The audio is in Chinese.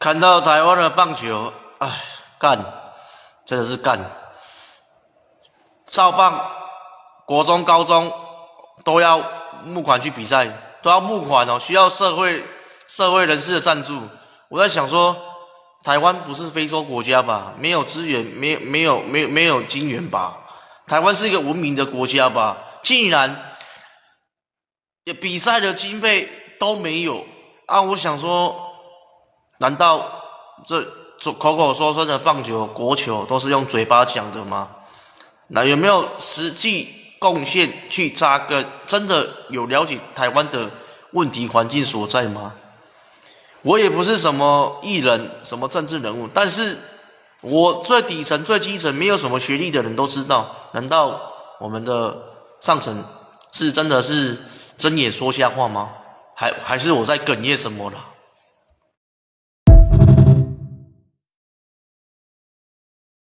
看到台湾的棒球，哎，干，真的是干。少棒、国中、高中都要募款去比赛，都要募款哦，需要社会人士的赞助。我在想说，台湾不是非洲国家吧？没有资源，没有金源吧？台湾是一个文明的国家吧？竟然比赛的经费都没有啊！我想说。难道这口口声声的棒球、国球都是用嘴巴讲的吗？那有没有实际贡献去扎根？真的有了解台湾的问题环境所在吗？我也不是什么艺人、什么政治人物，但是我最底层、最基层，没有什么学历的人都知道。难道我们的上层是真的是睁眼说瞎话吗？还是我在哽咽什么了？